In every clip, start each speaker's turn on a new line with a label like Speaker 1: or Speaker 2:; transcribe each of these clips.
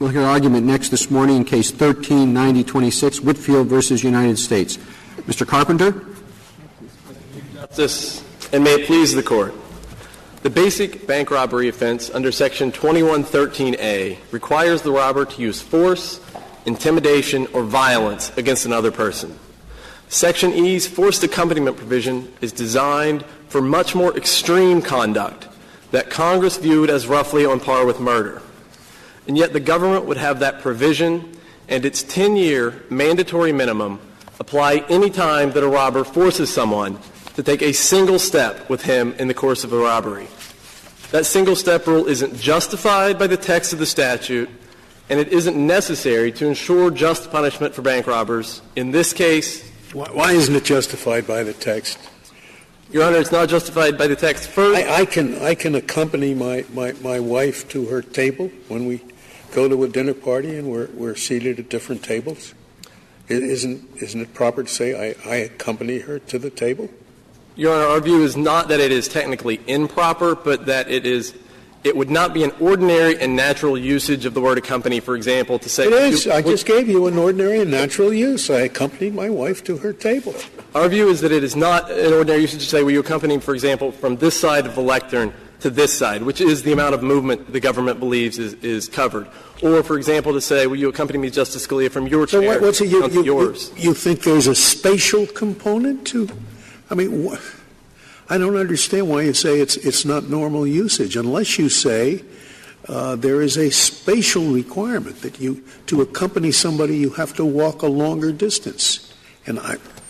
Speaker 1: We'll hear argument next this morning in Case 13-9026, Whitfield versus United States. Mr. Carpenter.
Speaker 2: Justice, and may it please the Court. The basic bank robbery offense under Section 2113A requires the robber to use force, intimidation, or violence against another person. Section E's forced accompaniment provision is designed for much more extreme conduct that Congress viewed as roughly on par with murder. And yet the government would have that provision and its 10-year mandatory minimum apply any time that a robber forces someone to take a single step with him in the course of a robbery. That single-step rule isn't justified by the text of the statute, and it isn't necessary to ensure just punishment for bank robbers. In this case,
Speaker 3: why isn't it justified by the text?
Speaker 2: Your Honor, it's not justified by the text. First,
Speaker 3: I can accompany my wife to her table when we go to a dinner party and we're seated at different tables. Isn't it proper to say I accompany her to the table?
Speaker 2: Your Honor, our view is not that it is technically improper, but that it would not be an ordinary and natural usage of the word accompany, for example, to say...
Speaker 3: It is. I just gave you an ordinary and natural use. I accompanied my wife to her table.
Speaker 2: Our view is that it is not an ordinary usage to say, will you accompany, for example, from this side of the lectern to this side, which is the amount of movement the government believes is covered. Or, for example, to say, will you accompany me, Justice Scalia, from your chair to yours.
Speaker 3: You think there's a spatial component to... I mean, I don't understand why you say it's not normal usage, unless you say there is a spatial requirement that to accompany somebody, you have to walk a longer distance. And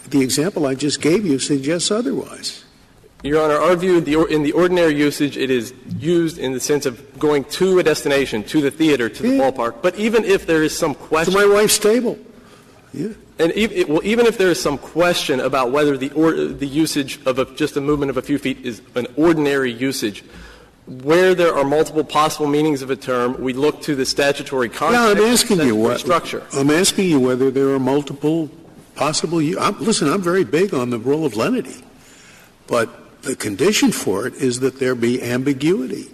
Speaker 3: the example I just gave you suggests otherwise.
Speaker 2: Your Honor, our view, in the ordinary usage, it is used in the sense of going to a destination, to the theater, to the ballpark. But even if there is some question...
Speaker 3: To my wife's table. Yeah.
Speaker 2: And even if there is some question about whether the usage of just a movement of a few feet is an ordinary usage, where there are multiple possible meanings of a term, we look to the statutory context.
Speaker 3: I'm asking you
Speaker 2: structure.
Speaker 3: I'm asking you whether there are multiple possible. Listen, I'm very big on the rule of lenity, but the condition for it is that there be ambiguity,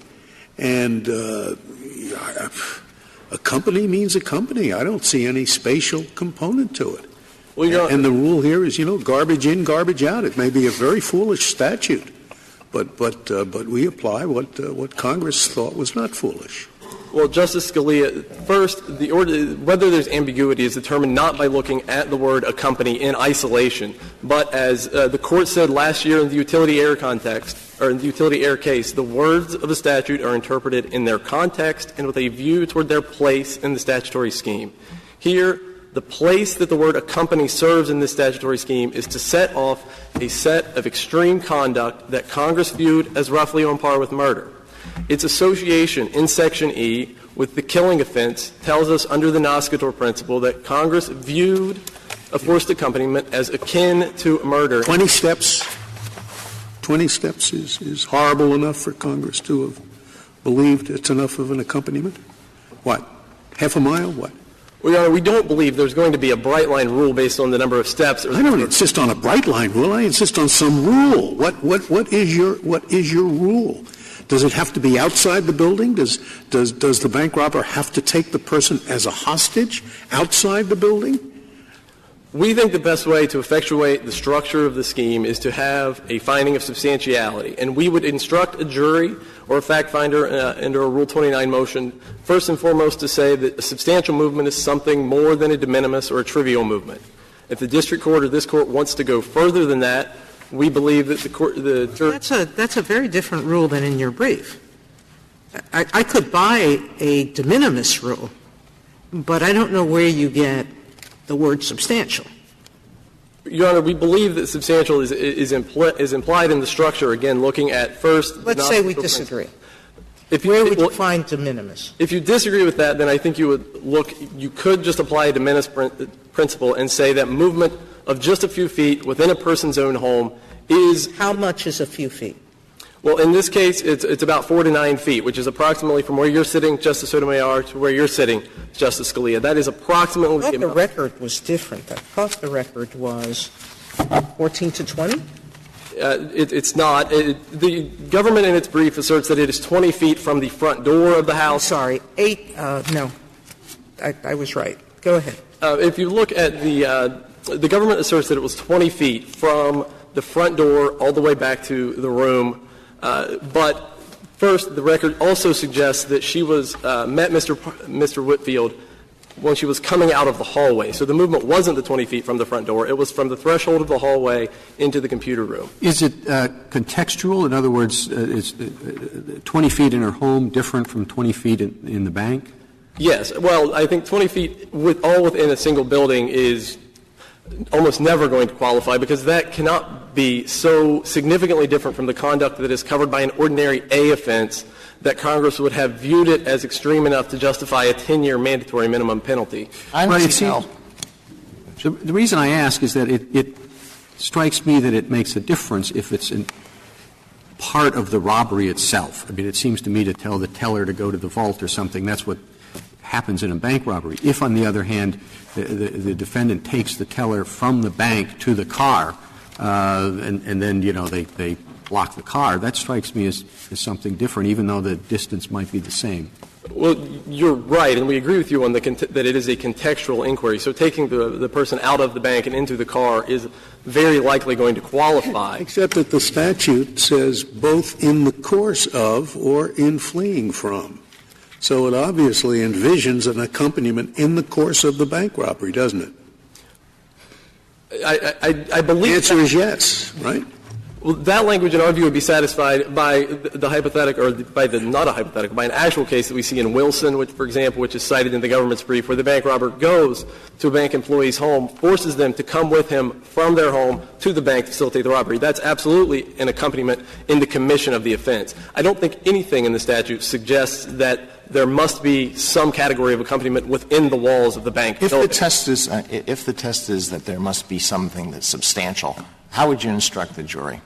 Speaker 3: and accompany means accompany. I don't see any spatial component to it. Well, and the rule here is, garbage in, garbage out. It may be a very foolish statute, but we apply what Congress thought was not foolish.
Speaker 2: Well, Justice Scalia, first, whether there's ambiguity is determined not by looking at the word accompany in isolation, but as the Court said last year in the utility error context, or in the utility error case, the words of the statute are interpreted in their context and with a view toward their place in the statutory scheme. Here, the place that the word accompany serves in this statutory scheme is to set off a set of extreme conduct that Congress viewed as roughly on par with murder. Its association in Section E with the killing offense tells us under the Noscator principle that Congress viewed a forced accompaniment as akin to murder.
Speaker 3: 20 steps is horrible enough for Congress to have believed it's enough of an accompaniment? What? Half a mile? What?
Speaker 2: Well, Your Honor, we don't believe there's going to be a bright-line rule based on the number of steps.
Speaker 3: I don't insist on a bright-line rule. I insist on some rule. What is your rule? Does it have to be outside the building? Does the bank robber have to take the person as a hostage outside the building?
Speaker 2: We think the best way to effectuate the structure of the scheme is to have a finding of substantiality. And we would instruct a jury or a fact finder under a Rule 29 motion, first and foremost, to say that a substantial movement is something more than a de minimis or a trivial movement. If the district court or this court wants to go further than that, we believe that the jury...
Speaker 4: That's a very different rule than in your brief. I could buy a de minimis rule, but I don't know where you get the word substantial.
Speaker 2: Your Honor, we believe that substantial is implied in the structure, again, looking at first...
Speaker 4: Let's say we disagree. Where would you find de minimis?
Speaker 2: If you disagree with that, then I think you could just apply a de minimis principle and say that movement of just a few feet within a person's own home is...
Speaker 4: How much is a few feet?
Speaker 2: Well, in this case, it's about 4 to 9 feet, which is approximately from where you're sitting, Justice Sotomayor, to where you're sitting, Justice Scalia. That is approximately...
Speaker 4: I thought the record was different. I thought the record was 14 to 20?
Speaker 2: It's not. The government in its brief asserts that it is 20 feet from the front door of the house.
Speaker 4: I'm sorry, 8, no. I was right. Go ahead.
Speaker 2: If you look at the government asserts that it was 20 feet from the front door all the way back to the room, but first, the record also suggests that she was met Mr. Whitfield when she was coming out of the hallway. So the movement wasn't the 20 feet from the front door. It was from the threshold of the hallway into the computer room.
Speaker 1: Is it contextual? In other words, is 20 feet in her home different from 20 feet in the bank?
Speaker 2: Yes. Well, I think 20 feet all within a single building is almost never going to qualify, because that cannot be so significantly different from the conduct that is covered by an ordinary A offense that Congress would have viewed it as extreme enough to justify a 10-year mandatory minimum penalty.
Speaker 1: The reason I ask is that it strikes me that it makes a difference if it's in part of the robbery itself. I mean, it seems to me to tell the teller to go to the vault or something. That's what happens in a bank robbery. If, on the other hand, the defendant takes the teller from the bank to the car, and then, they block the car, that strikes me as something different, even though the distance might be the same.
Speaker 2: Well, you're right, and we agree with you on that it is a contextual inquiry. So taking the person out of the bank and into the car is very likely going to qualify.
Speaker 3: Except that the statute says both in the course of or in fleeing from. So it obviously envisions an accompaniment in the course of the bank robbery, doesn't it?
Speaker 2: I believe
Speaker 3: the answer is yes, right?
Speaker 2: Well, that language, in our view, would be satisfied by the hypothetical, or by not a hypothetical, by an actual case that we see in Wilson, which, for example, which is cited in the government's brief, where the bank robber goes to a bank employee's home, forces them to come with him from their home to the bank to facilitate the robbery. That's absolutely an accompaniment in the commission of the offense. I don't think anything in the statute suggests that there must be some category of accompaniment within the walls of the bank.
Speaker 5: If the test is that there must be something that's substantial, how would you instruct the jury?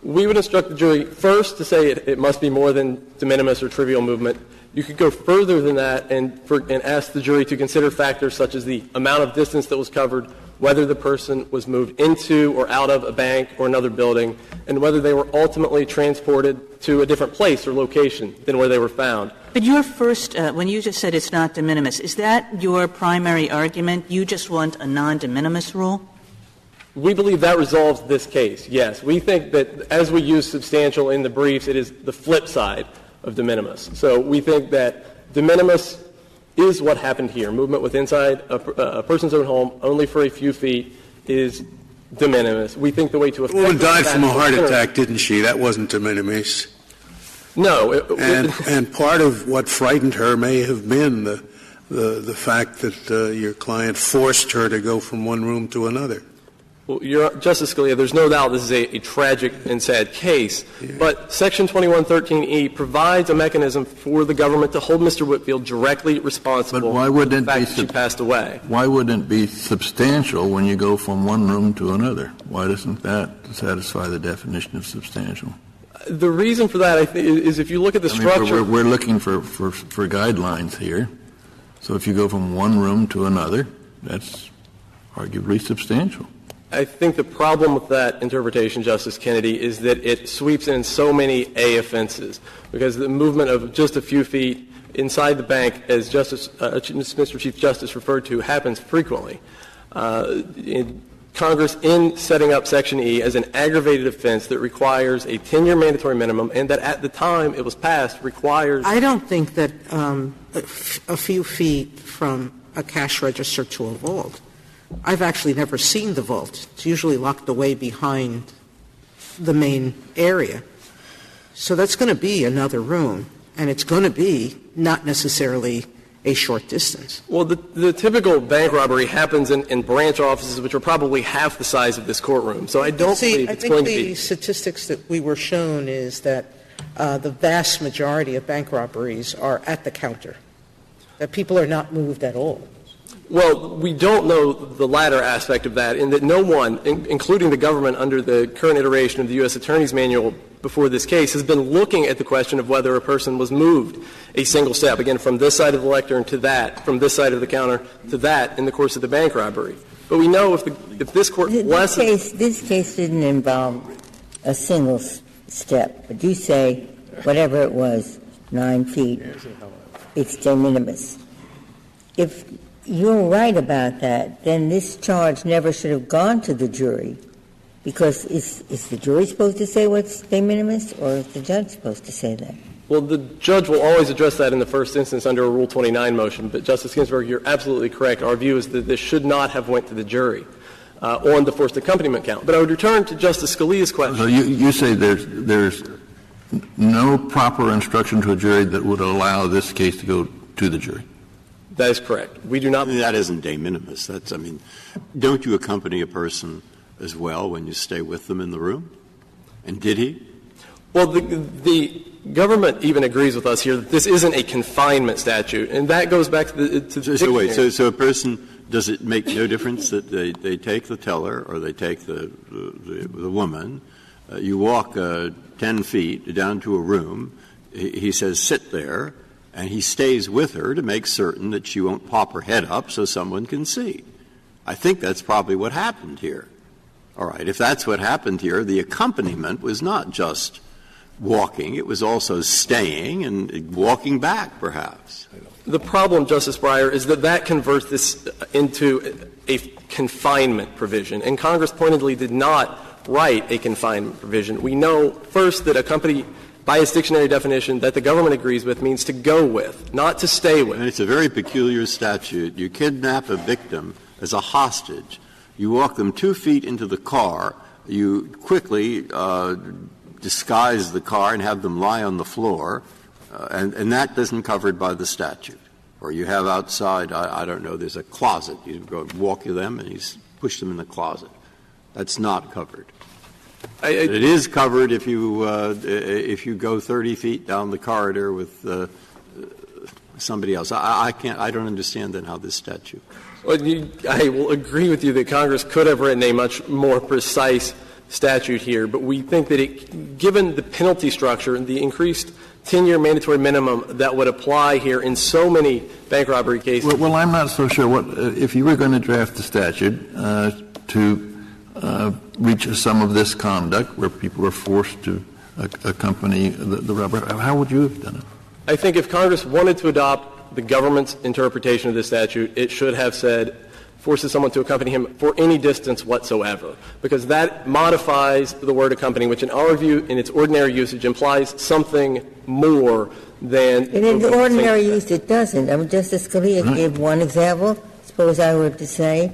Speaker 2: We would instruct the jury first to say it must be more than de minimis or trivial movement. You could go further than that and ask the jury to consider factors such as the amount of distance that was covered, whether the person was moved into or out of a bank or another building, and whether they were ultimately transported to a different place or location than where they were found.
Speaker 6: But your first, when you just said it's not de minimis, is that your primary argument? You just want a non-de minimis rule?
Speaker 2: We believe that resolves this case, yes. We think that as we use substantial in the briefs, it is the flip side of de minimis. So we think that de minimis is what happened here. Movement with inside a person's own home only for a few feet is de minimis. We think the way to affect
Speaker 3: the woman died from a heart attack, didn't she? That wasn't de minimis.
Speaker 2: No.
Speaker 3: And part of what frightened her may have been the fact that your client forced her to go from one room to another.
Speaker 2: Well, Justice Scalia, there's no doubt this is a tragic and sad case, but Section 2113E provides a mechanism for the government to hold Mr. Whitfield directly responsible for the fact that she passed away.
Speaker 7: Why wouldn't it be substantial when you go from one room to another? Why doesn't that satisfy the definition of substantial?
Speaker 2: The reason for that, I think, is if you look at the structure.
Speaker 7: We're looking for guidelines here. So if you go from one room to another, that's arguably substantial.
Speaker 2: I think the problem with that interpretation, Justice Kennedy, is that it sweeps in so many A offenses, because the movement of just a few feet inside the bank, as Mr. Chief Justice referred to, happens frequently. Congress, in setting up Section E as an aggravated offense that requires a 10-year mandatory minimum, and that at the time it was passed requires.
Speaker 4: I don't think that a few feet from a cash register to a vault. I've actually never seen the vault. It's usually locked away behind the main area. So that's going to be another room, and it's going to be not necessarily a short distance.
Speaker 2: Well, the typical bank robbery happens in branch offices, which are probably half the size of this courtroom. So I don't believe it's going to be.
Speaker 4: I think the statistics that we were shown is that the vast majority of bank robberies are at the counter, that people are not moved at all.
Speaker 2: Well, we don't know the latter aspect of that, in that no one, including the government under the current iteration of the U.S. Attorney's Manual before this case, has been looking at the question of whether a person was moved a single step, again, from this side of the lectern to that, from this side of the counter to that in the course of the bank robbery. But we know if this Court lessens.
Speaker 8: This case didn't involve a single step, but you say whatever it was, 9 feet, it's de minimis. if you're right about that, then this charge never should have gone to the jury, because is the jury supposed to say what's de minimis, or is the judge supposed to say that?
Speaker 2: Well, the judge will always address that in the first instance under a Rule 29 motion. But, Justice Ginsburg, you're absolutely correct. Our view is that this should not have went to the jury on the forced accompaniment count. But I would return to Justice Scalia's question.
Speaker 7: So you say there's no proper instruction to a jury that would allow this case to go to the jury?
Speaker 2: That is correct. We do not.
Speaker 9: That isn't de minimis. That's, I mean, don't you accompany a person as well when you stay with them in the room? And did he?
Speaker 2: Well, the government even agrees with us here that this isn't a confinement statute, and that goes back to the dictionary.
Speaker 9: So a person, does it make no difference that they take the teller or they take the woman? You walk 10 feet down to a room. He says, sit there, and he stays with her to make certain that she won't pop her head up so someone can see. I think that's probably what happened here. All right. If that's what happened here, the accompaniment was not just walking. It was also staying and walking back, perhaps.
Speaker 2: The problem, Justice Breyer, is that converts this into a confinement provision. And Congress pointedly did not write a confinement provision. We know, first, that accompany, by its dictionary definition, that the government agrees with means to go with, not to stay with.
Speaker 9: And it's a very peculiar statute. You kidnap a victim as a hostage. You walk them 2 feet into the car. You quickly disguise the car and have them lie on the floor, and that isn't covered by the statute. Or you have outside, I don't know, there's a closet. You go walk them and you push them in the closet. That's not covered. It is covered if you go 30 feet down the corridor with somebody else. I don't understand then how this statute.
Speaker 2: Well, I will agree with you that Congress could have written a much more precise statute here, but we think that given the penalty structure and the increased 10-year mandatory minimum that would apply here in so many bank robbery cases.
Speaker 7: Well, I'm not so sure if you were going to draft the statute to reach some of this conduct where people are forced to accompany the robber, how would you have done it?
Speaker 2: I think if Congress wanted to adopt the government's interpretation of this statute, it should have said forces someone to accompany him for any distance whatsoever, because that modifies the word accompany, which in our view, in its ordinary usage, implies something more than.
Speaker 8: And in the ordinary use, it doesn't. I mean, Justice Scalia gave one example. Suppose I were to say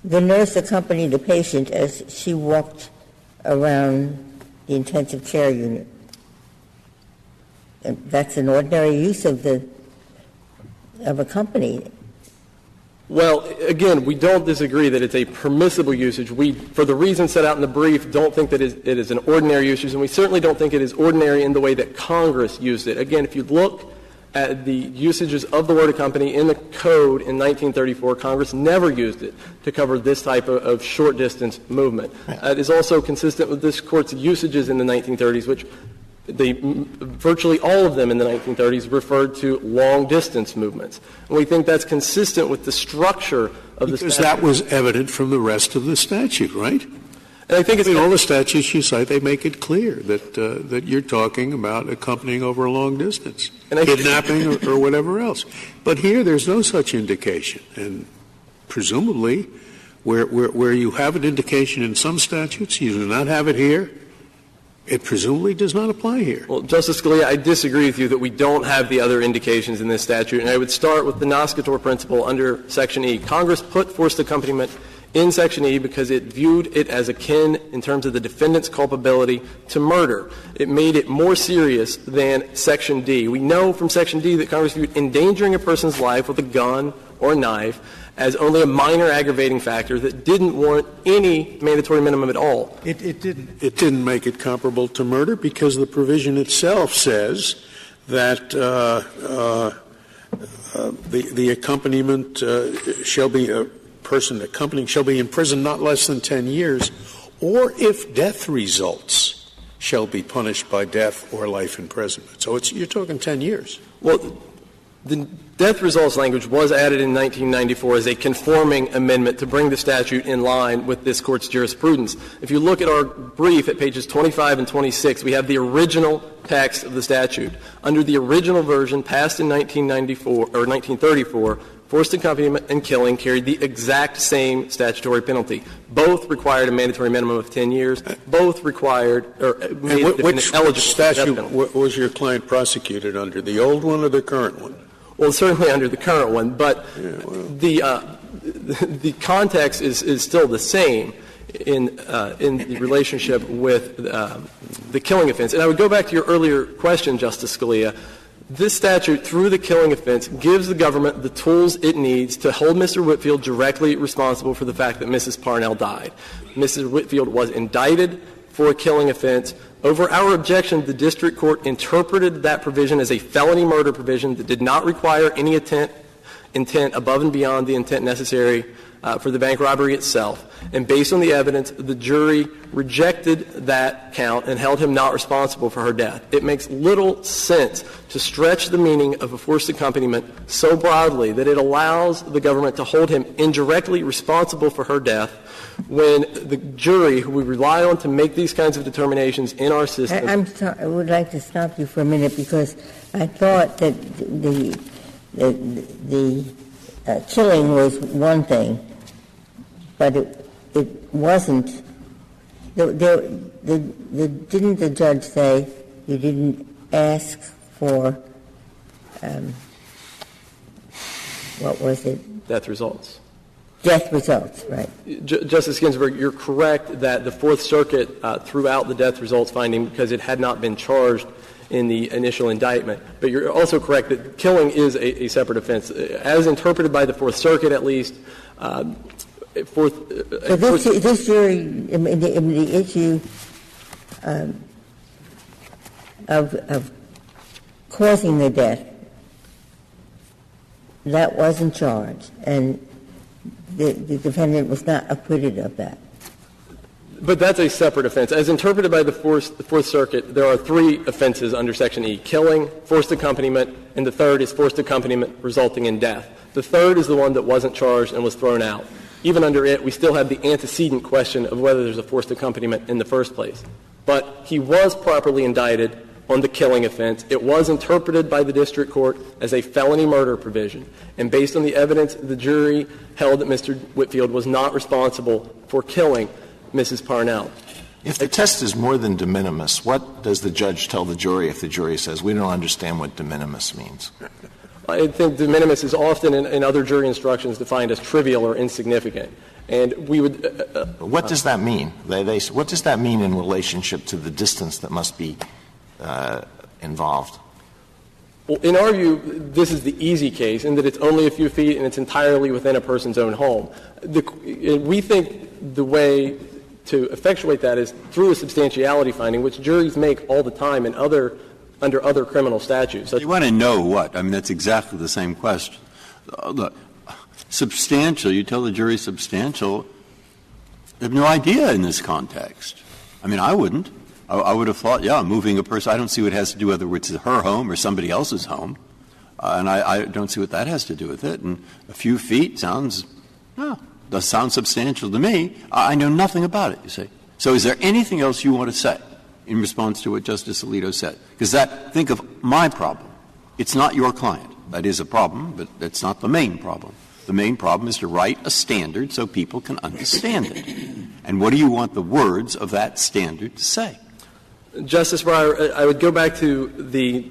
Speaker 8: the nurse accompanied the patient as she walked around the intensive care unit. And that's an ordinary use of accompany.
Speaker 2: Well, again, we don't disagree that it's a permissible usage. We, for the reasons set out in the brief, don't think that it is an ordinary usage, and we certainly don't think it is ordinary in the way that Congress used it. Again, if you look at the usages of the word accompany in the Code in 1934, Congress never used it to cover this type of short-distance movement. It is also consistent with this Court's usages in the 1930s, which virtually all of them in the 1930s referred to long-distance movements. And we think that's consistent with the structure of the statute.
Speaker 3: Because that was evident from the rest of the statute, right?
Speaker 2: And I think
Speaker 3: all the statutes you cite, they make it clear that you're talking about accompanying over a long distance, kidnapping or whatever else. But here there's no such indication. And presumably, where you have an indication in some statutes, you do not have it here. It presumably does not apply here.
Speaker 2: Well, Justice Scalia, I disagree with you that we don't have the other indications in this statute, and I would start with the Nascator principle under Section E. Congress put forced accompaniment in Section E because it viewed it as akin in terms of the defendant's culpability to murder. It made it more serious than Section D. We know from Section D that Congress viewed endangering a person's life with a gun or a knife as only a minor aggravating factor that didn't warrant any mandatory minimum at all.
Speaker 3: It didn't. It didn't make it comparable to murder because the provision itself says that the accompaniment shall be a person accompanying shall be in prison not less than 10 years, or if death results, shall be punished by death or life imprisonment. So you're talking 10 years.
Speaker 2: Well, the Death results language was added in 1994 as a conforming amendment to bring the statute in line with this Court's jurisprudence. If you look at our brief at pages 25 and 26, we have the original text of the statute. Under the original version passed in 1994 or 1934, forced accompaniment and killing carried the exact same statutory penalty. Both required a mandatory minimum of 10 years. Both required or made the defendant eligible.
Speaker 3: Which statute was your client prosecuted under, the old one or the current one?
Speaker 2: Well, certainly under the current one, but the context is still the same in the relationship with the killing offense. And I would go back to your earlier question, Justice Scalia. This statute, through the killing offense, gives the government the tools it needs to hold Mr. Whitfield directly responsible for the fact that Mrs. Parnell died. Mrs. Whitfield was indicted for a killing offense. Over our objection, the district court interpreted that provision as a felony murder provision that did not require any intent above and beyond the intent necessary for the bank robbery itself. And based on the evidence, the jury rejected that count and held him not responsible for her death. It makes little sense to stretch the meaning of a forced accompaniment so broadly that it allows the government to hold him indirectly responsible for her death when the jury, who we rely on to make these kinds of determinations in our system.
Speaker 8: I'm sorry, I would like to stop you for a minute because I thought that the killing was one thing, but it wasn't. Didn't the judge say you didn't ask for what was it?
Speaker 2: Death results.
Speaker 8: Death results, right.
Speaker 2: Justice Ginsburg, you're correct that the Fourth Circuit threw out the death results finding because it had not been charged in the initial indictment. But you're also correct that killing is a separate offense. As interpreted by the Fourth Circuit, at least,
Speaker 8: this jury, the issue of causing the death, that wasn't charged, and the defendant was not acquitted of that.
Speaker 2: But that's a separate offense. As interpreted by the Fourth Circuit, there are three offenses under Section E: killing, forced accompaniment, and the third is forced accompaniment resulting in death. The third is the one that wasn't charged and was thrown out. Even under it, we still have the antecedent question of whether there's a forced accompaniment in the first place. But he was properly indicted on the killing offense. It was interpreted by the district court as a felony murder provision. And based on the evidence, the jury held that Mr. Whitfield was not responsible for killing Mrs. Parnell.
Speaker 5: If the test is more than de minimis, what does the judge tell the jury if the jury says, we don't understand what de minimis means?
Speaker 2: I think de minimis is often in other jury instructions defined as trivial or insignificant. And we would
Speaker 5: what does that mean? What does that mean in relationship to the distance that must be involved?
Speaker 2: Well, in our view, this is the easy case in that it's only a few feet and it's entirely within a person's own home. We think the way to effectuate that is through a substantiality finding, which juries make all the time in under other criminal statutes.
Speaker 9: You want to know what? I mean, that's exactly the same question. Look, substantial, you tell the jury substantial, they have no idea in this context. I mean, I wouldn't. I would have thought, moving a person, I don't see what it has to do whether it's her home or somebody else's home. And I don't see what that has to do with it. And a few feet does sound substantial to me. I know nothing about it, you see. So is there anything else you want to say in response to what Justice Alito said? Because think of my problem. It's not your client. That is a problem, but that's not the main problem. The main problem is to write a standard so people can understand it. And what do you want the words of that standard to say?
Speaker 2: Justice Breyer, I would go back to the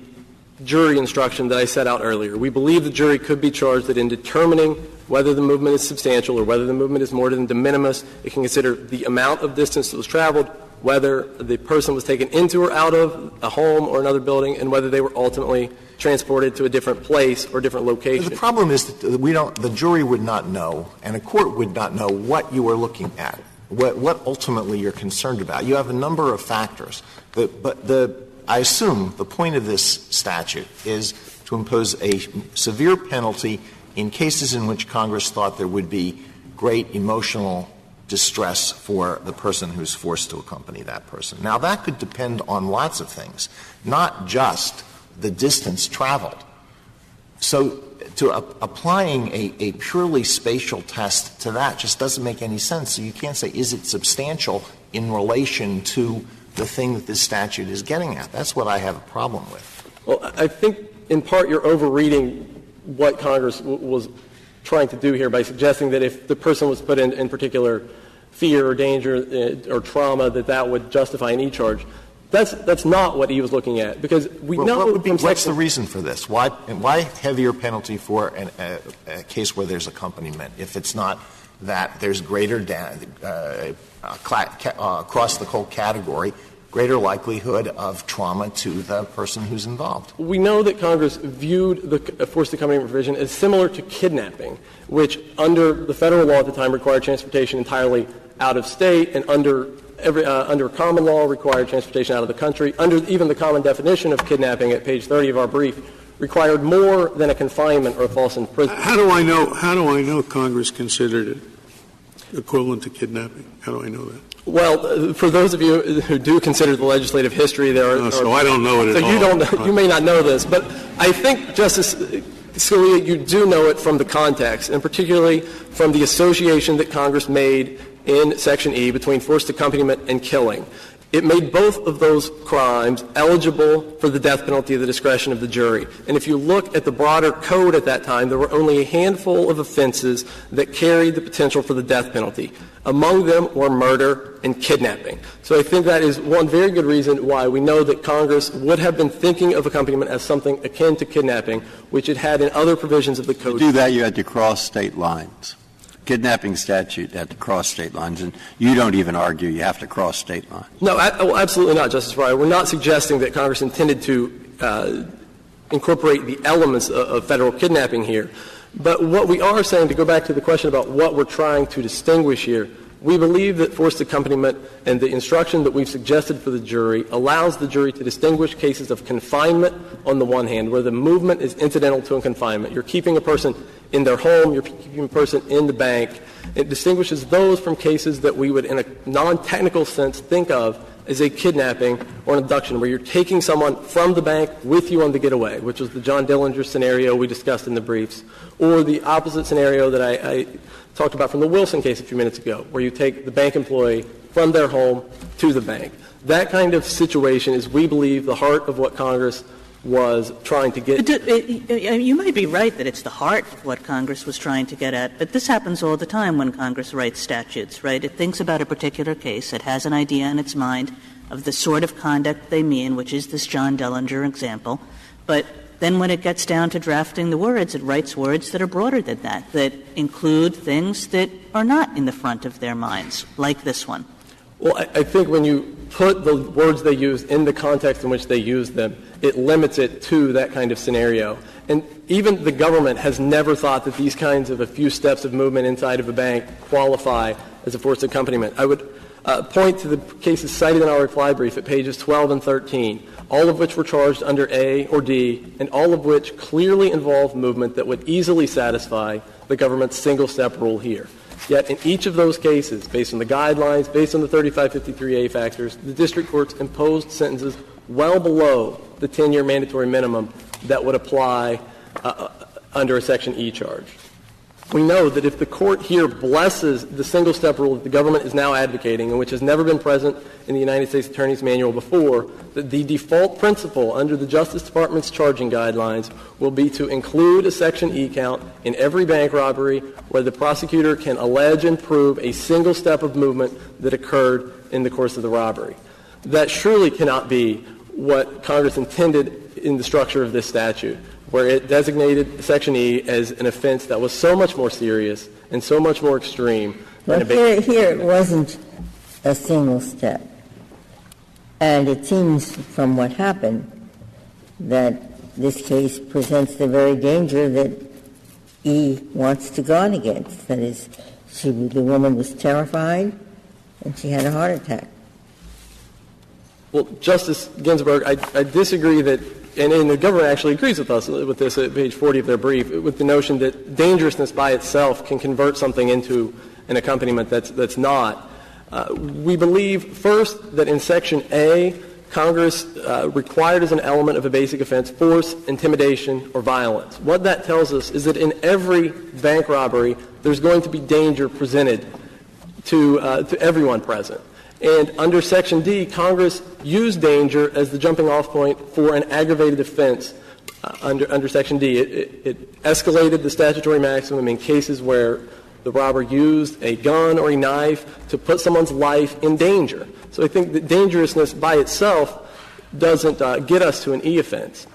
Speaker 2: jury instruction that I set out earlier. We believe the jury could be charged that in determining whether the movement is substantial or whether the movement is more than de minimis, it can consider the amount of distance that was traveled, whether the person was taken into or out of a home or another building, and whether they were ultimately transported to a different place or different location.
Speaker 5: The problem is that the jury would not know, and a court would not know what you are looking at, what ultimately you're concerned about. You have a number of factors. I assume the point of this statute is to impose a severe penalty in cases in which Congress thought there would be great emotional distress for the person who's forced to accompany that person. Now, that could depend on lots of things, not just the distance traveled. So applying a purely spatial test to that just doesn't make any sense. So you can't say, is it substantial in relation to the thing that this statute is getting at? That's what I have a problem with.
Speaker 2: Well, I think in part you're overreading what Congress was trying to do here by suggesting that if the person was put in particular fear or danger or trauma, that would justify an E-charge. That's not what he was looking at, because we know
Speaker 5: what's the reason for this? Why heavier penalty for a case where there's accompaniment if it's not that there's greater across the whole category, greater likelihood of trauma to the person who's involved?
Speaker 2: We know that Congress viewed the forced accompaniment provision as similar to kidnapping, which under the federal law at the time required transportation entirely out of state, and under common law required transportation out of the country. Under even the common definition of kidnapping at page 30 of our brief required more than a confinement or a false imprisonment.
Speaker 3: How do I know Congress considered it equivalent to kidnapping? How do I know that?
Speaker 2: Well, for those of you who do consider the legislative history,
Speaker 3: so I don't know it at all.
Speaker 2: So you may not know this, but I think, Justice Scalia, you do know it from the context, and particularly from the association that Congress made in Section E between forced accompaniment and killing. It made both of those crimes eligible for the death penalty at the discretion of the jury. And if you look at the broader code at that time, there were only a handful of offenses that carried the potential for the death penalty. Among them were murder and kidnapping. So I think that is one very good reason why we know that Congress would have been thinking of accompaniment as something akin to kidnapping, which it had in other provisions of the code.
Speaker 9: To do that, you had to cross state lines. Kidnapping statute had to cross state lines, and you don't even argue you have to cross state lines.
Speaker 2: No, absolutely not, Justice Breyer. We're not suggesting that Congress intended to incorporate the elements of federal kidnapping here. But what we are saying, to go back to the question about what we're trying to distinguish here, we believe that forced accompaniment and the instruction that we've suggested for the jury allows the jury to distinguish cases of confinement on the one hand, where the movement is incidental to a confinement. You're keeping a person in their home, you're keeping a person in the bank. It distinguishes those from cases that we would, in a non-technical sense, think of as a kidnapping or an abduction, where you're taking someone from the bank with you on the getaway, which was the John Dillinger scenario we discussed in the briefs, or the opposite scenario that I talked about from the Wilson case a few minutes ago, where you take the bank employee from their home to the bank. That kind of situation is, we believe, the heart of what Congress was trying to get.
Speaker 6: You might be right that it's the heart of what Congress was trying to get at, but this happens all the time when Congress writes statutes, right? It thinks about a particular case. It has an idea in its mind of the sort of conduct they mean, which is this John Dillinger example. But then when it gets down to drafting the words, it writes words that are broader than that include things that are not in the front of their minds, like this one.
Speaker 2: Well, I think when you put the words they use in the context in which they use them, it limits it to that kind of scenario. And even the government has never thought that these kinds of a few steps of movement inside of a bank qualify as a forced accompaniment. I would point to the cases cited in our reply brief at pages 12 and 13, all of which were charged under A or D, and all of which clearly involve movement that would easily satisfy the government's single-step rule here. Yet in each of those cases, based on the guidelines, based on the 3553A factors, the district courts imposed sentences well below the 10-year mandatory minimum that would apply under a Section E charge. We know that if the court here blesses the single-step rule that the government is now advocating, and which has never been present in the United States Attorney's Manual before, that the default principle under the Justice Department's charging guidelines will be to include a Section E count in every bank robbery where the prosecutor can allege and prove a single step of movement that occurred in the course of the robbery. That surely cannot be what Congress intended in the structure of this statute, where it designated Section E as an offense that was so much more serious and so much more extreme.
Speaker 8: But here it wasn't a single step. And it seems from what happened that this case presents the very danger that E wants to guard against. That is, the woman was terrified and she had a heart attack.
Speaker 2: Well, Justice Ginsburg, I disagree that, and the government actually agrees with us with this at page 40 of their brief, with the notion that dangerousness by itself can convert something into an accompaniment that's not. We believe, first, that in Section A, Congress required as an element of a basic offense force, intimidation, or violence. What that tells us is that in every bank robbery, there's going to be danger presented to everyone present. And under Section D, Congress used danger as the jumping-off point for an aggravated offense under Section D. It escalated the statutory maximum in cases where the robber used a gun or a knife to put someone's life in danger. So I think that dangerousness by itself doesn't get us to an E offense.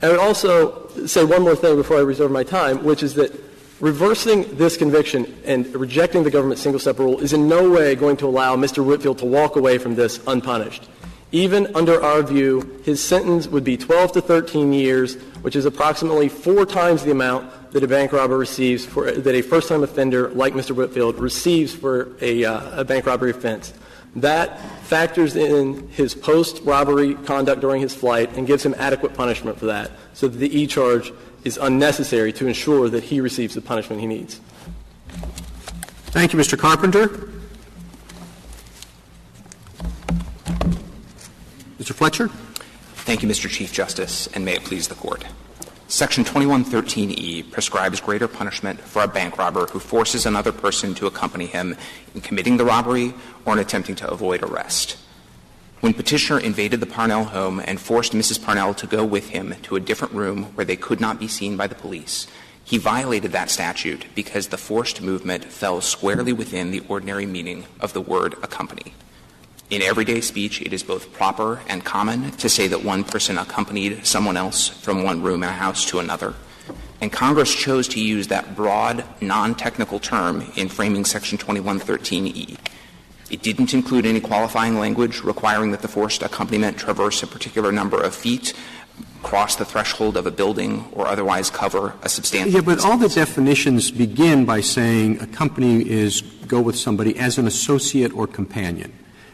Speaker 2: I would also say one more thing before I reserve my time, which is that reversing this conviction and rejecting the government's single-step rule is in no way going to allow Mr. Whitfield to walk away from this unpunished. Even under our view, his sentence would be 12 to 13 years, which is approximately 4 times the amount that a bank robber receives that a first-time offender like Mr. Whitfield receives for a bank robbery offense. That factors in his post-robbery conduct during his flight and gives him adequate punishment for that, so that the E charge is unnecessary to ensure that he receives the punishment he needs.
Speaker 1: Thank you, Mr. Carpenter. Mr. Fletcher.
Speaker 10: Thank you, Mr. Chief Justice, and may it please the Court. Section 2113E prescribes greater punishment for a bank robber who forces another person to accompany him in committing the robbery or in attempting to avoid arrest. When Petitioner invaded the Parnell home and forced Mrs. Parnell to go with him to a different room where they could not be seen by the police, he violated that statute because the forced movement fell squarely within the ordinary meaning of the word accompany. In everyday speech, it is both proper and common to say that one person accompanied someone else from one room in a house to another. And Congress chose to use that broad, non-technical term in framing Section 2113E. It didn't include any qualifying language requiring that the forced accompaniment traverse a particular number of feet, cross the threshold of a building, or otherwise cover a substantial distance.
Speaker 1: But all the definitions begin by saying accompany is go with somebody as an associate or companion.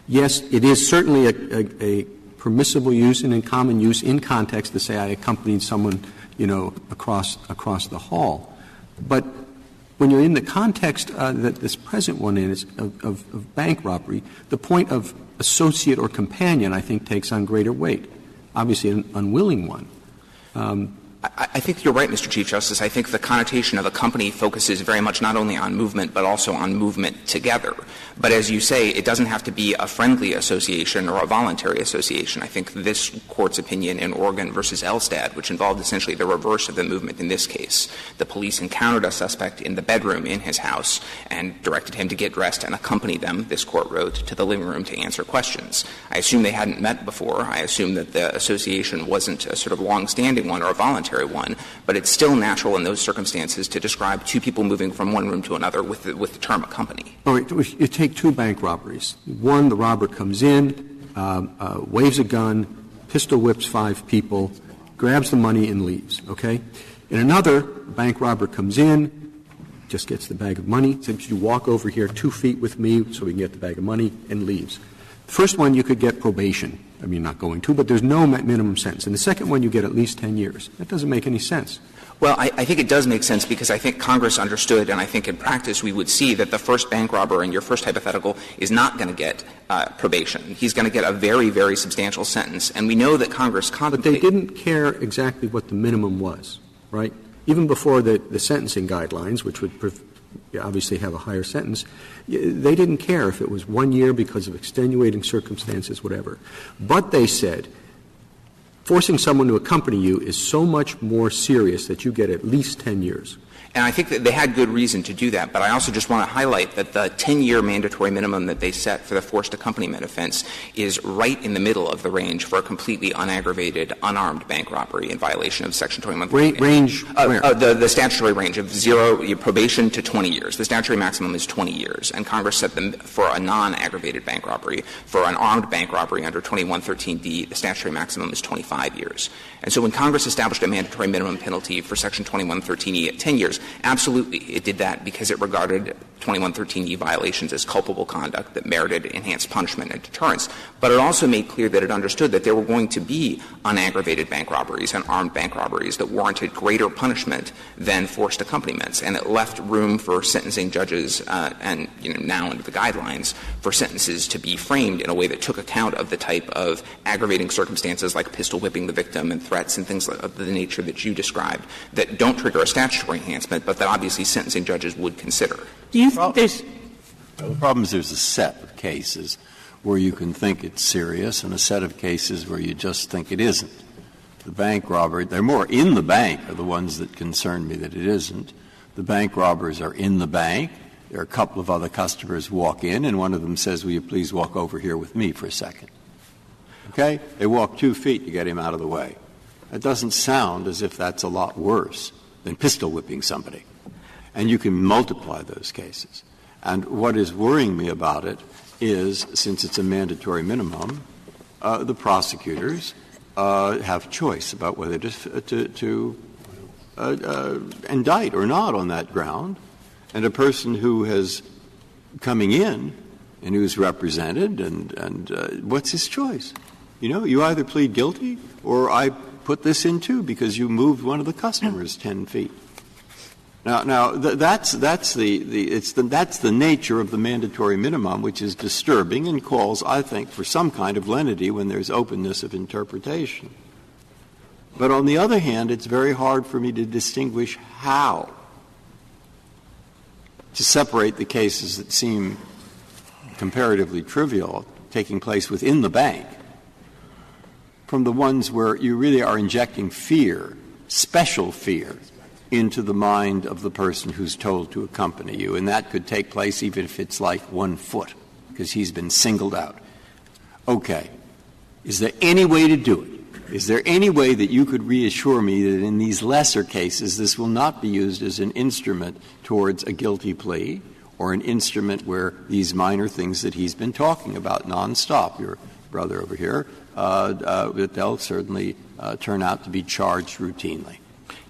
Speaker 1: Yes, it is certainly a permissible use and in common use in context to say I accompanied someone, across the hall. But when you're in the context that this present one is of bank robbery, the point of associate or companion, I think, takes on greater weight. Obviously, an unwilling one.
Speaker 10: I think you're right, Mr. Chief Justice. I think the connotation of accompany focuses very much not only on movement but also on movement together. But as you say, it doesn't have to be a friendly association or a voluntary association. I think this Court's opinion in Oregon v. Elstad, which involved essentially the reverse of the movement in this case, the police encountered a suspect in the bedroom in his house and directed him to get dressed and accompany them, this Court wrote, to the living room to answer questions. I assume they hadn't met before. I assume that the association wasn't a sort of long-standing one or a voluntary one, but it's still natural in those circumstances to describe two people moving from one room to another with the term accompany.
Speaker 1: All right. You take 2 bank robberies. One, the robber comes in, waves a gun, pistol whips 5 people, grabs the money and leaves, okay? In another, the bank robber comes in, just gets the bag of money, says, you walk over here 2 feet with me so we can get the bag of money, and leaves. The first one, you could get probation. I mean, not going to, but there's no minimum sentence. And the second one, you get at least 10 years. That doesn't make any sense.
Speaker 10: Well, I think it does make sense because I think Congress understood, and I think in practice we would see that the first bank robber in your first hypothetical is not going to get probation. He's going to get a very, very substantial sentence. And we know that Congress contemplated.
Speaker 1: But they didn't care exactly what the minimum was, right? Even before the sentencing guidelines, which would obviously have a higher sentence, they didn't care if it was 1 year because of extenuating circumstances, whatever. But they said, forcing someone to accompany you is so much more serious that you get at least 10 years.
Speaker 10: And I think that they had good reason to do that, but I also just want to highlight that the 10-year mandatory minimum that they set for the forced accompaniment offense is right in the middle of the range for a completely unaggravated, unarmed bank robbery in violation of Section 21.
Speaker 1: Range
Speaker 10: the statutory range of 0 probation to 20 years. The statutory maximum is 20 years, and Congress set them for a non-aggravated bank robbery. For an armed bank robbery under 2113D, the statutory maximum is 25 years. And so when Congress established a mandatory minimum penalty for Section 2113E at 10 years, absolutely it did that because it regarded 2113E violations as culpable conduct that merited enhanced punishment and deterrence, but it also made clear that it understood that there were going to be unaggravated bank robberies and armed bank robberies that warranted greater punishment than forced accompaniments, and it left room for sentencing judges and now under the guidelines for sentences to be framed in a way that took account of the type of aggravating circumstances like pistol whipping the victim and threats and things of the nature that you described that don't trigger a statutory enhancement, but that obviously sentencing judges would consider.
Speaker 6: Do you think there's
Speaker 9: the problem is there's a set of cases where you can think it's serious and a set of cases where you just think it isn't. The bank robbery, they're more in the bank are the ones that concern me that it isn't. The bank robbers are in the bank. There are a couple of other customers walk in, and one of them says, will you please walk over here with me for a second? Okay? They walk 2 feet to get him out of the way. It doesn't sound as if that's a lot worse than pistol whipping somebody. And you can multiply those cases. And what is worrying me about it is, since it's a mandatory minimum, the prosecutors have choice about whether to indict or not on that ground. And a person who has coming in and who's represented, and what's his choice? You either plead guilty or I put this in too because you moved one of the customers 10 feet. Now that's the nature of the mandatory minimum, which is disturbing and calls, I think, for some kind of lenity when there's openness of interpretation. But on the other hand, it's very hard for me to distinguish how to separate the cases that seem comparatively trivial taking place within the bank from the ones where you really are injecting fear, special fear, into the mind of the person who's told to accompany you. And that could take place even if it's like 1 foot, because he's been singled out. Okay. Is there any way to do it? Is there any way that you could reassure me that in these lesser cases this will not be used as an instrument towards a guilty plea or an instrument where these minor things that he's been talking about nonstop, your brother over here, that they'll certainly turn out to be charged routinely?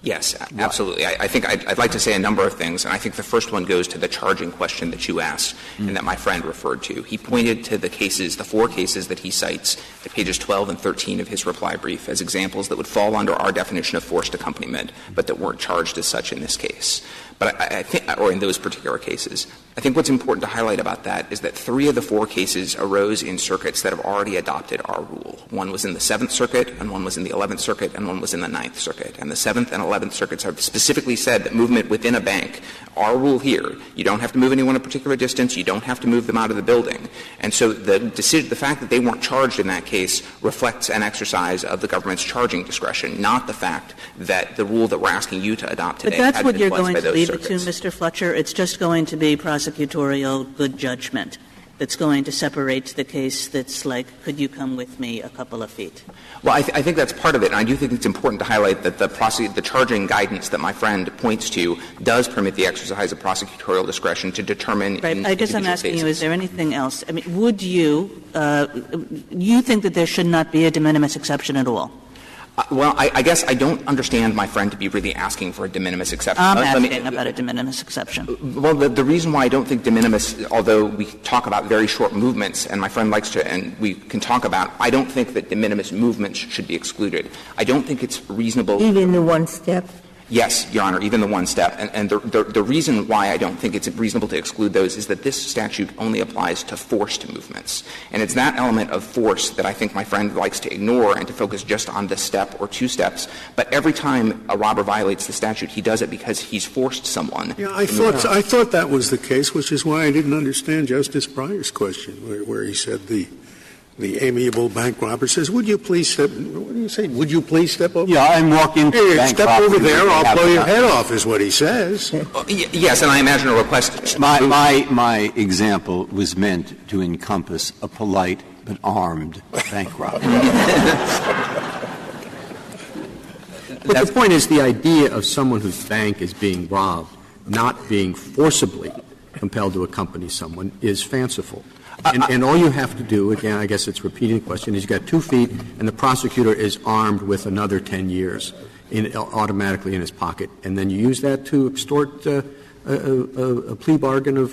Speaker 10: Yes, absolutely. I think I'd like to say a number of things, and I think the first one goes to the charging question that you asked and that my friend referred to. He pointed to the 4 cases that he cites at pages 12 and 13 of his reply brief as examples that would fall under our definition of forced accompaniment, but that weren't charged as such in this case. But I think, or in those particular cases, I think what's important to highlight about that is that 3 of the 4 cases arose in circuits that have already adopted our rule. One was in the 7th Circuit, and one was in the 11th Circuit, and one was in the 9th Circuit. And the 7th and 11th Circuits have specifically said that movement within a bank, our rule here, you don't have to move anyone a particular distance, you don't have to move them out of the building. And so the fact that they weren't charged in that case reflects an exercise of the government's charging discretion, not the fact that the rule that we're asking you to adopt today
Speaker 6: But that's
Speaker 10: had
Speaker 6: what
Speaker 10: been
Speaker 6: you're
Speaker 10: influenced
Speaker 6: going
Speaker 10: by
Speaker 6: to
Speaker 10: those
Speaker 6: leave
Speaker 10: circuits.
Speaker 6: it to, Mr. Fletcher. It's just going to be prosecutorial good judgment that's going to separate the case that's like, could you come with me a couple of feet?
Speaker 10: Well, I think that's part of it, and I do think it's important to highlight that the charging guidance that my friend points to does permit the exercise of prosecutorial discretion to determine.
Speaker 6: Right. I guess I'm asking you, is there anything else? I mean, would you think that there should not be a de minimis exception at all?
Speaker 10: Well, I guess I don't understand my friend to be really asking for a de minimis exception.
Speaker 6: I'm asking about a de minimis exception.
Speaker 10: Well, the reason why I don't think de minimis, although we talk about very short movements, and my friend likes to, and we can talk about, I don't think that de minimis movements should be excluded. I don't think it's reasonable.
Speaker 8: Even the 1 step?
Speaker 10: Yes, Your Honor, even the 1 step. And the reason why I don't think it's reasonable to exclude those is that this statute only applies to forced movements. And it's that element of force that I think my friend likes to ignore and to focus just on the step or 2 steps. But every time a robber violates the statute, he does it because he's forced someone.
Speaker 3: Yeah, I thought that was the case, which is why I didn't understand Justice Breyer's question, where he said the amiable bank robber says, would you please step, what do you say, would you please step over?
Speaker 9: Yeah, I'm walking
Speaker 3: Hey,
Speaker 9: bank
Speaker 3: step over there, I'll blow your head
Speaker 9: off.
Speaker 3: off, is what he says.
Speaker 10: Yes, and I imagine a request.
Speaker 9: My example was meant to encompass a polite but armed bank robber.
Speaker 1: But the point is the idea of someone whose bank is being robbed not being forcibly compelled to accompany someone is fanciful. And all you have to do, again, I guess it's repeating the question, is you've got 2 feet and the prosecutor is armed with another 10 years automatically in his pocket. And then you use that to extort a plea bargain of,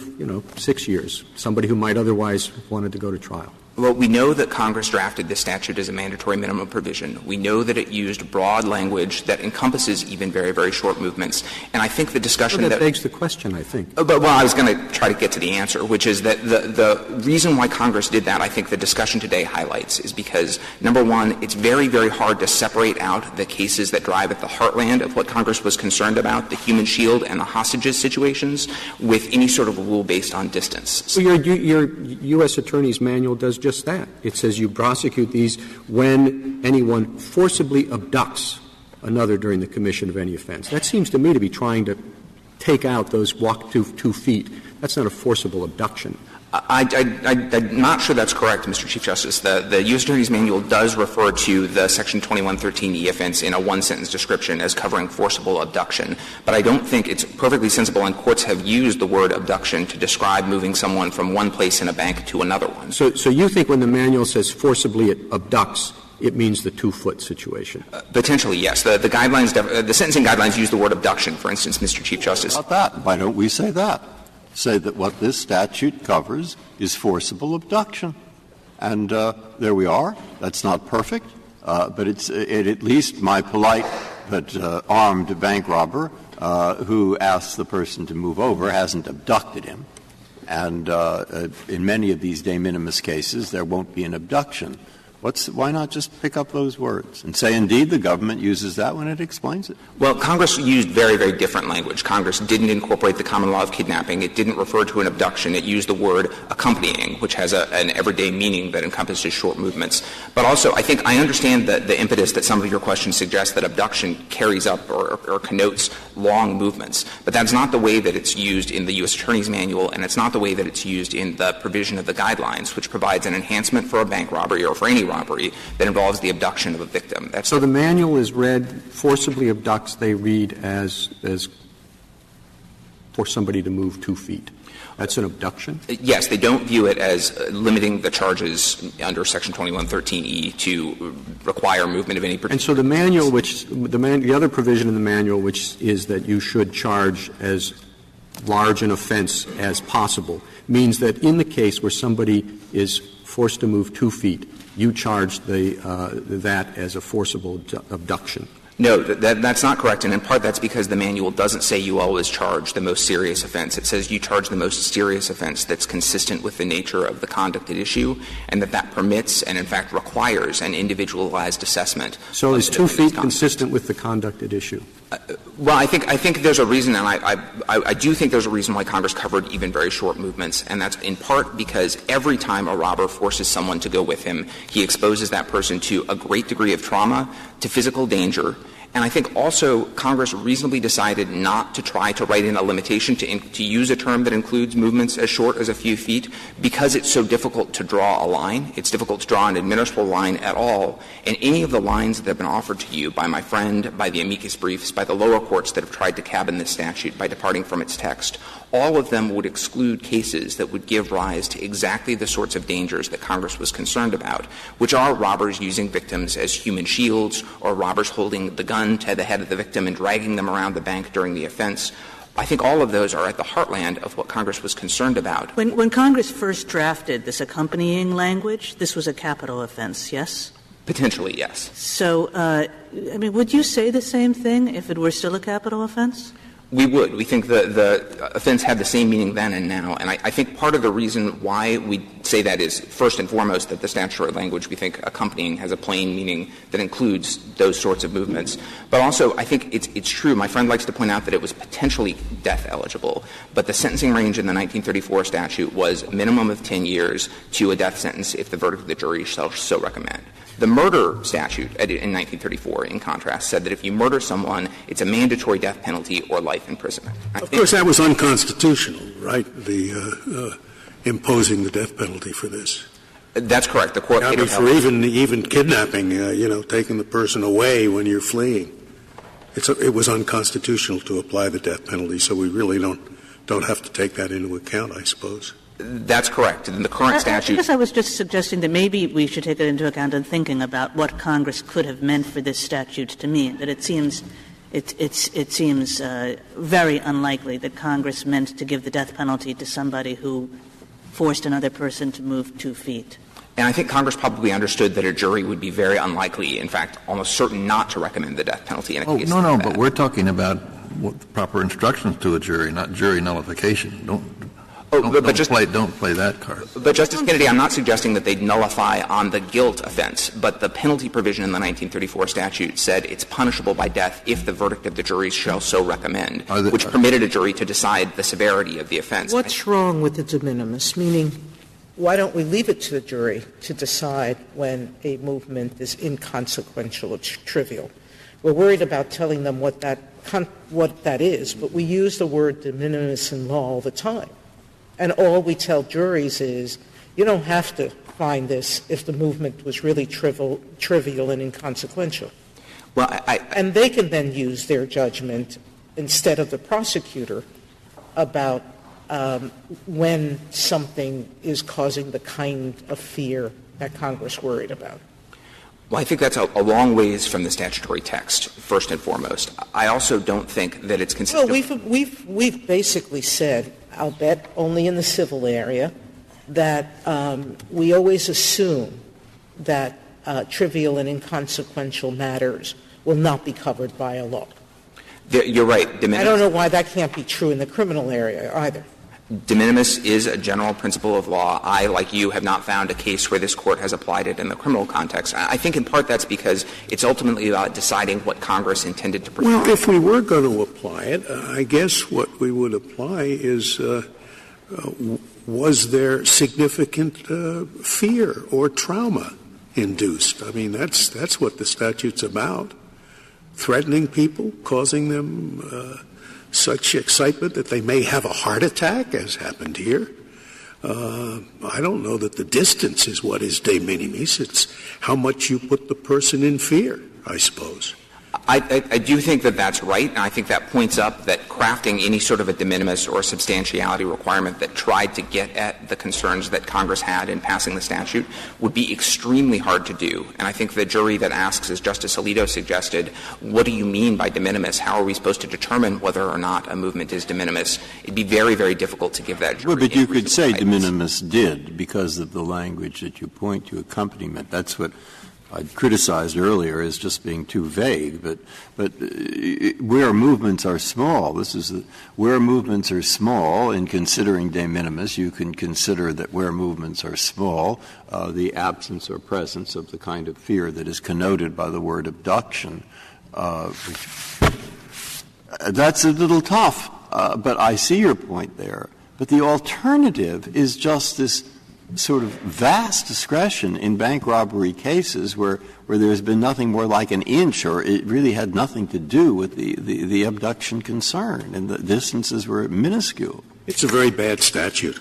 Speaker 1: 6 years, somebody who might otherwise have wanted to go to trial?
Speaker 10: Well, we know that Congress drafted this statute as a mandatory minimum provision. We know that it used broad language that encompasses even very, very short movements. And I think the discussion
Speaker 1: that begs the question, I think.
Speaker 10: Well, I was going to try to get to the answer, which is that the reason why Congress did that, I think the discussion today highlights, is because, number one, it's very, very hard to separate out the cases that drive at the heartland of what Congress was concerned about, the human shield and the hostages situations, with any sort of rule based on distance.
Speaker 1: So your U.S. Attorney's Manual does just that. It says you prosecute these when anyone forcibly abducts another during the commission of any offense. That seems to me to be trying to take out those walk 2 feet. That's not a forcible abduction.
Speaker 10: I'm not sure that's correct, Mr. Chief Justice. The U.S. Attorney's Manual does refer to the Section 2113E offense in a one-sentence description as covering forcible abduction. But I don't think it's perfectly sensible, and courts have used the word abduction to describe moving someone from one place in a bank to another one.
Speaker 1: So you think when the manual says forcibly it abducts, it means the 2-foot situation?
Speaker 10: Potentially, yes. The guidelines, the sentencing guidelines use the word abduction, for instance, Mr. Chief Justice.
Speaker 9: How about that? Why don't we say that? Say that what this statute covers is forcible abduction. And there we are. That's not perfect, but it's at least my polite but armed bank robber who asks the person to move over hasn't abducted him. And in many of these de minimis cases, there won't be an abduction. Why not just pick up those words and say, indeed, the government uses that when it explains it?
Speaker 10: Well, Congress used very, very different language. Congress didn't incorporate the common law of kidnapping. It didn't refer to an abduction. It used the word accompanying, which has an everyday meaning that encompasses short movements. But also, I think I understand the impetus that some of your questions suggest that abduction carries up or connotes long movements. But that's not the way that it's used in the U.S. Attorney's Manual, and it's not the way that it's used in the provision of the guidelines, which provides an enhancement for a bank robbery or for any robbery that involves the abduction of a victim.
Speaker 1: So the manual is read, forcibly abducts, they read as for somebody to move 2 feet. That's an abduction?
Speaker 10: Yes. They don't view it as limiting the charges under Section 2113E to require movement of any particular.
Speaker 1: And so the manual, the other provision in the manual, which is that you should charge as large an offense as possible, means that in the case where somebody is forced to move 2 feet, you charge that as a forcible abduction.
Speaker 10: No, that's not correct, and in part that's because the manual doesn't say you always charge the most serious offense. It says you charge the most serious offense that's consistent with the nature of the conduct at issue, and that permits and, in fact, requires an individualized assessment.
Speaker 1: So is 2 feet consistent with the conduct at issue?
Speaker 10: Well, I think there's a reason, and I do think there's a reason why Congress covered even very short movements, and that's in part because every time a robber forces someone to go with him, he exposes that person to a great degree of trauma, to physical danger. And I think also Congress reasonably decided not to try to write in a limitation to use a term that includes movements as short as a few feet because it's so difficult to draw a line. It's difficult to draw an administrable line at all. And any of the lines that have been offered to you by my friend, by the amicus briefs, by the lower courts that have tried to cabin this statute by departing from its text, all of them would exclude cases that would give rise to exactly the sorts of dangers that Congress was concerned about, which are robbers using victims as human shields or robbers holding the gun to the head of the victim and dragging them around the bank during the offense. I think all of those are at the heartland of what Congress was concerned about.
Speaker 6: When Congress first drafted this accompanying language, this was a capital offense, yes?
Speaker 10: Potentially, yes.
Speaker 6: So, would you say the same thing if it were still a capital offense?
Speaker 10: We would. We think the offense had the same meaning then and now. And I think part of the reason why we say that is, first and foremost, that the statutory language, we think accompanying has a plain meaning that includes those sorts of movements. But also, I think it's true. My friend likes to point out that it was potentially death eligible. But the sentencing range in the 1934 statute was minimum of 10 years to a death sentence if the verdict of the jury shall so recommend. The murder statute in 1934, in contrast, said that if you murder someone, it's a mandatory death penalty or life imprisonment.
Speaker 3: Of course, that was unconstitutional, right? The imposing the death penalty for this.
Speaker 10: That's correct. The court
Speaker 3: for even kidnapping, taking the person away when you're fleeing. It was unconstitutional to apply the death penalty, so we really don't have to take that into account, I suppose.
Speaker 10: That's correct. In the current statute —
Speaker 6: I guess I was just suggesting that maybe we should take it into account in thinking about what Congress could have meant for this statute to mean, that it seems it seems very unlikely that Congress meant to give the death penalty to somebody who forced another person to move 2 feet.
Speaker 10: And I think Congress probably understood that a jury would be very unlikely, in fact, almost certain not to recommend the death penalty in a case like that.
Speaker 7: But we're talking about what the proper instructions to a jury, not jury nullification. Don't play that card.
Speaker 10: But, Justice Kennedy, I'm not suggesting that they'd nullify on the guilt offense, but the penalty provision in the 1934 statute said it's punishable by death if the verdict of the jury shall so recommend, which permitted a jury to decide the severity of the offense.
Speaker 4: What's wrong with the de minimis? Meaning, why don't we leave it to the jury to decide when a movement is inconsequential or trivial? We're worried about telling them what that is, but we use the word de minimis in law all the time. And all we tell juries is, you don't have to find this if the movement was really trivial and inconsequential.
Speaker 10: Well,
Speaker 4: and they can then use their judgment instead of the prosecutor about when something is causing the kind of fear that Congress worried about.
Speaker 10: Well, I think that's a long ways from the statutory text, first and foremost. I also don't think that it's consistent.
Speaker 4: Well, we've basically said, I'll bet only in the civil area, that we always assume that trivial and inconsequential matters will not be covered by a law.
Speaker 10: You're right.
Speaker 4: I don't know why that can't be true in the criminal area either.
Speaker 10: De minimis is a general principle of law. I, like you, have not found a case where this Court has applied it in the criminal context. I think in part that's because it's ultimately about deciding what Congress intended to protect.
Speaker 3: Well, if we were going to apply it, I guess what we would apply is was there significant fear or trauma induced? I mean, that's what the statute's about. Threatening people, causing them such excitement that they may have a heart attack, as happened here. I don't know that the distance is what is de minimis. It's how much you put the person in fear, I suppose.
Speaker 10: I do think that that's right, and I think that points up that crafting any sort of a de minimis or substantiality requirement that tried to get at the concerns that Congress had in passing the statute would be extremely hard to do. And I think the jury that asks, as Justice Alito suggested, what do you mean by de minimis? How are we supposed to determine whether or not a movement is de minimis? It'd be very, very difficult to give that jury.
Speaker 9: Well, but you could say de minimis did because of the language that you point to, accompaniment. That's what I criticized earlier as just being too vague, but where movements are small, where movements are small in considering de minimis, you can consider that where movements are small, the absence or presence of the kind of fear that is connoted by the word abduction, that's a little tough, but I see your point there. But the alternative is just this sort of vast discretion in bank robbery cases where there's been nothing more like an inch, or it really had nothing to do with the abduction concern, and the distances were minuscule.
Speaker 3: It's a very bad statute.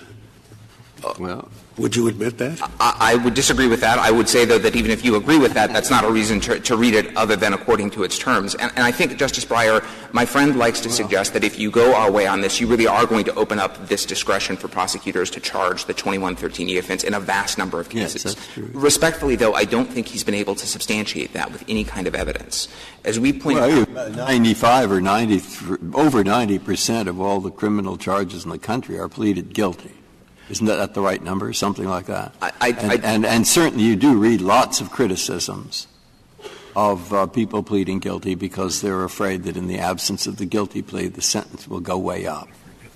Speaker 9: Well,
Speaker 3: would you admit that?
Speaker 10: I would disagree with that. I would say, though, that even if you agree with that, that's not a reason to read it other than according to its terms. And I think, Justice Breyer, my friend likes to suggest that if you go our way on this, you really are going to open up this discretion for prosecutors to charge the 2113E offense in a vast number of cases.
Speaker 9: Yes, that's true.
Speaker 10: Respectfully, though, I don't think he's been able to substantiate that with any kind of evidence. As we point out,
Speaker 9: 95 or over 90% of all the criminal charges in the country are pleaded guilty. Isn't that the right number? Something like that. And certainly you do read lots of criticisms of people pleading guilty because they're afraid that in the absence of the guilty plea, the sentence will go way up.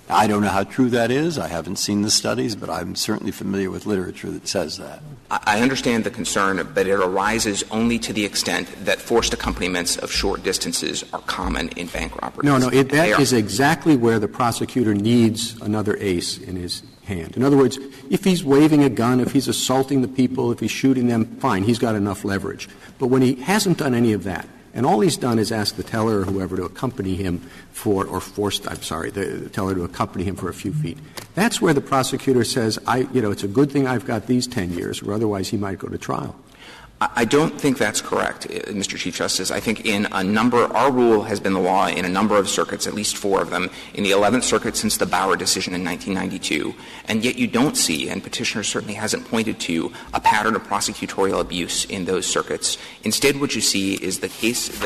Speaker 9: I don't know how true that is. I haven't seen the studies, but I'm certainly familiar with literature that says that.
Speaker 10: I understand the concern, but it arises only to the extent that forced accompaniments of short distances are common in bank robberies.
Speaker 1: No, that is exactly where the prosecutor needs another ace in his hand. In other words, if he's waving a gun, if he's assaulting the people, if he's shooting them, fine, he's got enough leverage. But when he hasn't done any of that, and all he's done is ask the teller or whoever to accompany him the teller to accompany him for a few feet. That's where the prosecutor says, it's a good thing I've got these 10 years, or otherwise he might go to trial.
Speaker 10: I don't think that's correct, Mr. Chief Justice. I think our rule has been the law in a number of circuits, at least 4 of them, in the 11th Circuit since the Bauer decision in 1992, and yet you don't see, and Petitioner certainly hasn't pointed to, a pattern of prosecutorial abuse in those circuits. Instead, what you see is the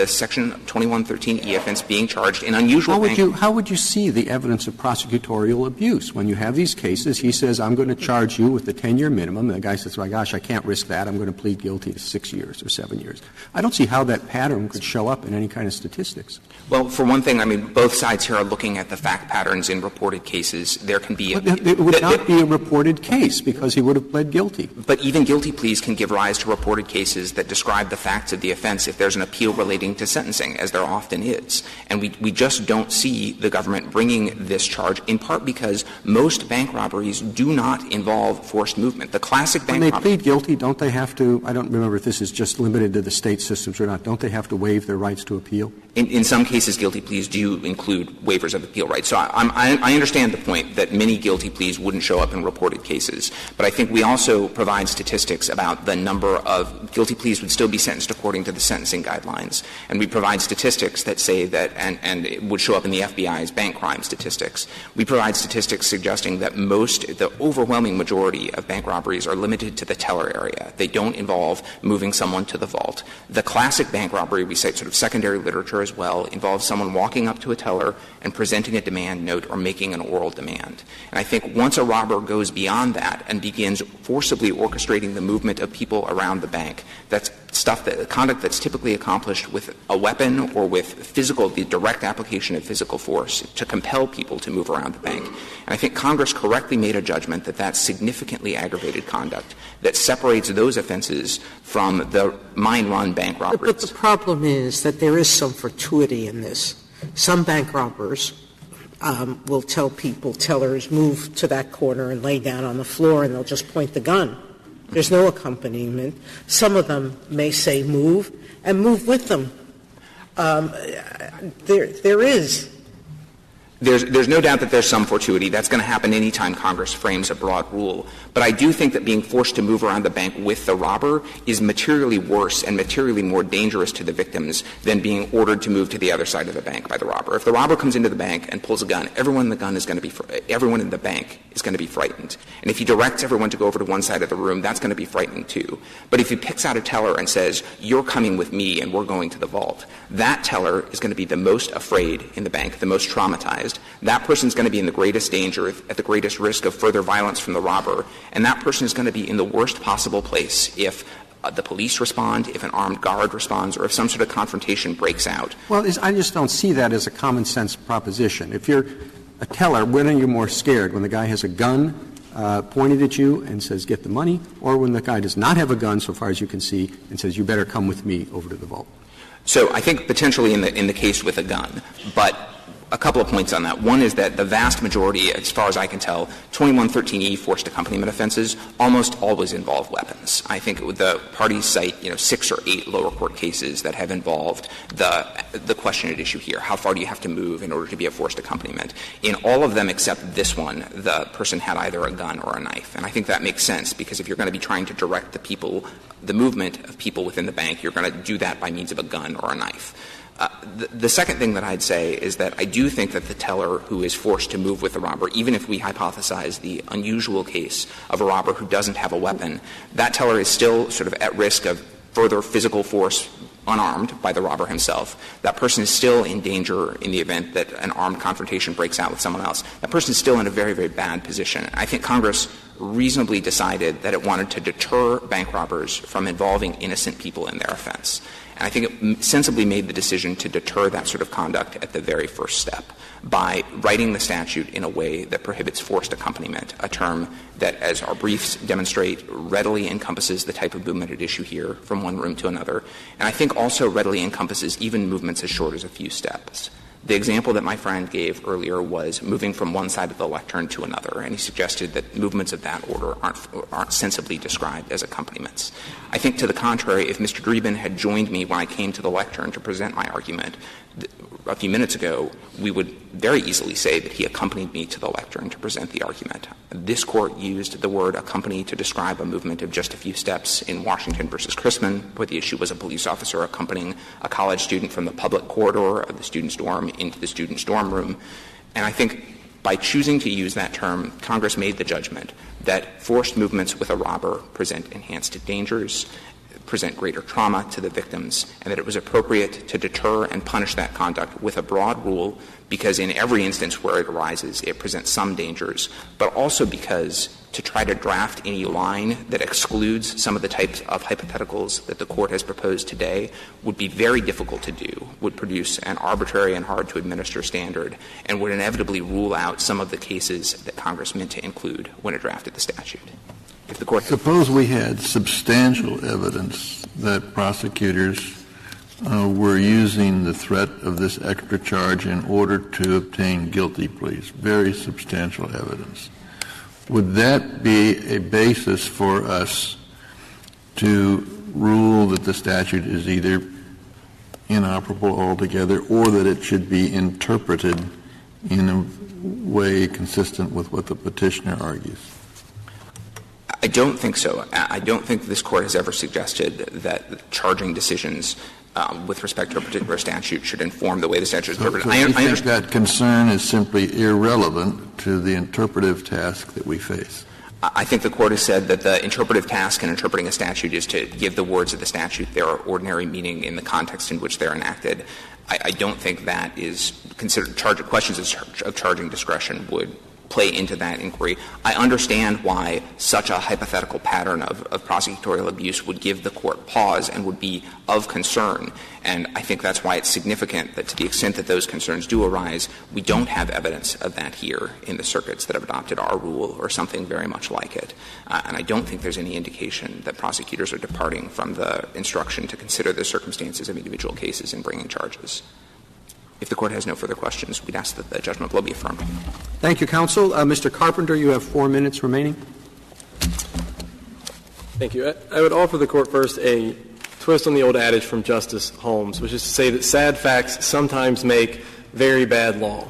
Speaker 10: Section 2113E offense being charged in unusual
Speaker 1: How would you see the evidence of prosecutorial abuse? When you have these cases, he says, I'm going to charge you with the 10-year minimum. The guy says, my gosh, I can't risk that. I'm going to plead guilty to 6 years or 7 years. I don't see how that pattern could show up in any kind of statistics.
Speaker 10: Well, for one thing, I mean, both sides here are looking at the fact patterns in reported cases. There can be
Speaker 1: it would not be a reported case because he would have pled guilty.
Speaker 10: But even guilty pleas can give rise to reported cases that describe the facts of the offense if there's an appeal relating to sentencing, as there often is. And we just don't see the government bringing this charge, in part because most bank robberies do not involve forced movement. The classic bank robbery.
Speaker 1: When they plead guilty, don't they have to — I don't remember if this is just limited to the state systems or not. Don't they have to waive their rights to appeal?
Speaker 10: In some cases, guilty pleas do include waivers of appeal rights. So I understand the point that many guilty pleas wouldn't show up in reported cases. But I think we also provide statistics about the number of guilty pleas would still be sentenced according to the sentencing guidelines. And we provide statistics that say that, and it would show up in the FBI's bank crime statistics. We provide statistics suggesting that the overwhelming majority of bank robberies are limited to the teller area. They don't involve moving someone to the vault. The classic bank robbery, we cite sort of secondary literature as well, involves someone walking up to a teller and presenting a demand note or making an oral demand. And I think once a robber goes beyond that and begins forcibly orchestrating the movement of people around the bank, that's conduct that's typically accomplished with a weapon or with the direct application of physical force to compel people to move around the bank. And I think Congress correctly made a judgment that that's significantly aggravated conduct that separates those offenses from the mine-run bank robberies.
Speaker 4: But the problem is that there is some fortuity in this. Some bank robbers will tell tellers, move to that corner and lay down on the floor, and they'll just point the gun. There's no accompaniment. Some of them may say move and move with them.
Speaker 10: There's no doubt that there's some fortuity. That's going to happen any time Congress frames a broad rule. But I do think that being forced to move around the bank with the robber is materially worse and materially more dangerous to the victims than being ordered to move to the other side of the bank by the robber. If the robber comes into the bank and pulls a gun, everyone in the bank is going to be frightened. And if he directs everyone to go over to one side of the room, that's going to be frightening too. But if he picks out a teller and says, "You're coming with me and we're going to the vault," that teller is going to be the most afraid in the bank, the most traumatized. That person is going to be in the greatest danger, at the greatest risk of further violence from the robber, and that person is going to be in the worst possible place if the police respond, if an armed guard responds, or if some sort of confrontation breaks out.
Speaker 1: Well, I just don't see that as a common-sense proposition. If you're a teller, when are you more scared? When the guy has a gun pointed at you and says, "Get the money," or when the guy does not have a gun, so far as you can see, and says, "You better come with me over to the vault"?
Speaker 10: So I think potentially in the case with a gun, but a couple of points on that. One is that the vast majority, as far as I can tell, 2113E forced accompaniment offenses almost always involve weapons. I think the parties cite 6 or 8 lower court cases that have involved the question at issue here. How far do you have to move in order to be a forced accompaniment? In all of them except this one, the person had either a gun or a knife. And I think that makes sense because if you're going to be trying to direct the movement of people within the bank, you're going to do that by means of a gun or a knife. The second thing that I'd say is that I do think that the teller who is forced to move with the robber, even if we hypothesize the unusual case of a robber who doesn't have a weapon, that teller is still sort of at risk of further physical force unarmed by the robber himself. That person is still in danger in the event that an armed confrontation breaks out with someone else. That person is still in a very, very bad position. I think Congress reasonably decided that it wanted to deter bank robbers from involving innocent people in their offense. And I think it sensibly made the decision to deter that sort of conduct at the very first step by writing the statute in a way that prohibits forced accompaniment, a term that, as our briefs demonstrate, readily encompasses the type of movement at issue here from one room to another, and I think also readily encompasses even movements as short as a few steps. The example that my friend gave earlier was moving from one side of the lectern to another, and he suggested that movements of that order aren't sensibly described as accompaniments. I think, to the contrary, if Mr. Dreeben had joined me when I came to the lectern to present my argument, a few minutes ago, we would very easily say that he accompanied me to the lectern to present the argument. This Court used the word accompany to describe a movement of just a few steps in Washington versus Chrisman, where the issue was a police officer accompanying a college student from the public corridor of the student's dorm into the student's dorm room. And I think by choosing to use that term, Congress made the judgment that forced movements with a robber present enhanced dangers, present greater trauma to the victims, and that it was appropriate to deter and punish that conduct with a broad rule because in every instance where it arises, it presents some dangers, but also because to try to draft any line that excludes some of the types of hypotheticals that the Court has proposed today would be very difficult to do, would produce an arbitrary and hard-to-administer standard, and would inevitably rule out some of the cases that Congress meant to include when it drafted the statute. If the Court
Speaker 7: suppose we had substantial evidence that prosecutors were using the threat of this extra charge in order to obtain guilty pleas, very substantial evidence. Would that be a basis for us to rule that the statute is either inoperable altogether or that it should be interpreted in a way consistent with what the petitioner argues?
Speaker 10: I don't think so. I don't think this Court has ever suggested that charging decisions with respect to a particular statute should inform the way the statute is interpreted.
Speaker 7: I think that concern is simply irrelevant to the interpretive task that we face.
Speaker 10: I think the Court has said that the interpretive task in interpreting a statute is to give the words of the statute their ordinary meaning in the context in which they're enacted. I don't think that is considered questions of charging discretion would play into that inquiry. I understand why such a hypothetical pattern of prosecutorial abuse would give the Court pause and would be of concern. And I think that's why it's significant that to the extent that those concerns do arise, we don't have evidence of that here in the circuits that have adopted our rule or something very much like it. And I don't think there's any indication that prosecutors are departing from the instruction to consider the circumstances of individual cases in bringing charges. If the Court has no further questions, we'd ask that the judgment will be affirmed.
Speaker 1: Thank you, counsel. Mr. Carpenter, you have 4 minutes remaining.
Speaker 2: Thank you. I would offer the Court first a twist on the old adage from Justice Holmes, which is to say that sad facts sometimes make very bad law.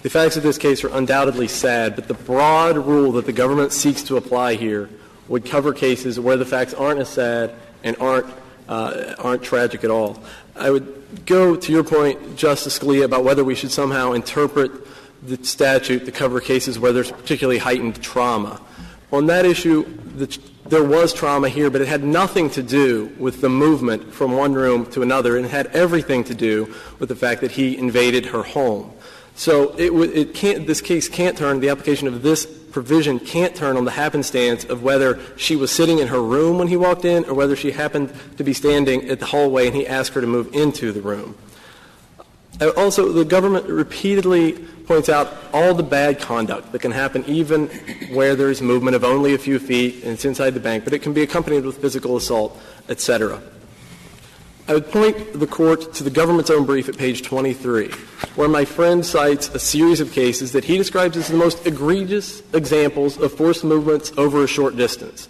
Speaker 2: The facts of this case are undoubtedly sad, but the broad rule that the government seeks to apply here would cover cases where the facts aren't as sad and aren't tragic at all. I would go to your point, Justice Scalia, about whether we should somehow interpret the statute to cover cases where there's particularly heightened trauma. On that issue, there was trauma here, but it had nothing to do with the movement from one room to another, and it had everything to do with the fact that he invaded her home. So this case can't turn, the application of this provision can't turn on the happenstance of whether she was sitting in her room when he walked in or whether she happened to be standing at the hallway and he asked her to move into the room. Also, the government repeatedly points out all the bad conduct that can happen even where there's movement of only a few feet and it's inside the bank, but it can be accompanied with physical assault, et cetera. I would point the Court to the government's own brief at page 23, where my friend cites a series of cases that he describes as the most egregious examples of forced movements over a short distance.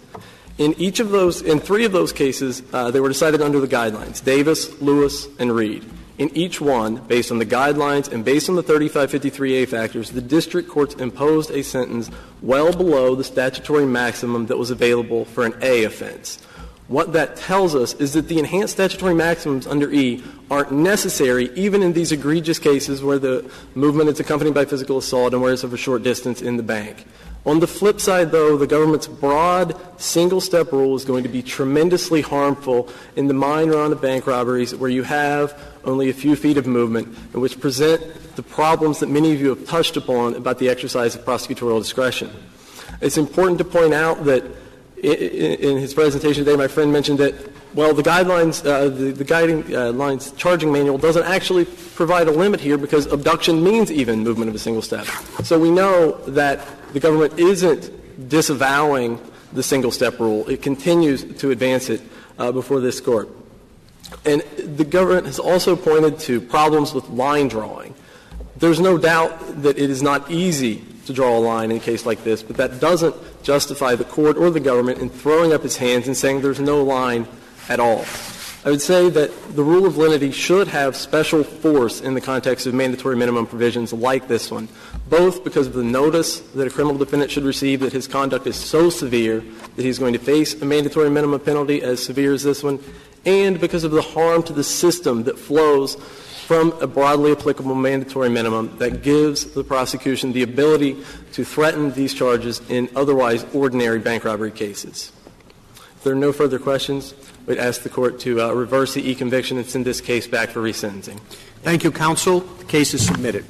Speaker 2: In 3 of those cases, they were decided under the guidelines, Davis, Lewis, and Reed. In each one, based on the guidelines and based on the 3553A factors, the district courts imposed a sentence well below the statutory maximum that was available for an A offense. What that tells us is that the enhanced statutory maximums under E aren't necessary even in these egregious cases where the movement is accompanied by physical assault and where it's of a short distance in the bank. On the flip side, though, the government's broad single-step rule is going to be tremendously harmful in the mine round of bank robberies where you have only a few feet of movement and which present the problems that many of you have touched upon about the exercise of prosecutorial discretion. It's important to point out that in his presentation today, my friend mentioned that, well, the guidelines, the guiding lines charging manual doesn't actually provide a limit here because abduction means even movement of a single step. So we know that the government isn't disavowing the single-step rule. It continues to advance it before this Court. And the government has also pointed to problems with line drawing. There's no doubt that it is not easy to draw a line in a case like this, but that doesn't justify the Court or the government in throwing up its hands and saying there's no line at all. I would say that the rule of lenity should have special force in the context of mandatory minimum provisions like this one, both because of the notice that a criminal defendant should receive that his conduct is so severe that he's going to face a mandatory minimum penalty as severe as this one, and because of the harm to the system that flows from a broadly applicable mandatory minimum that gives the prosecution the ability to threaten these charges in otherwise ordinary bank robbery cases. If there are no further questions, we'd ask the Court to reverse the e-conviction and send this case back for resentencing.
Speaker 1: Thank you, counsel. The case is submitted.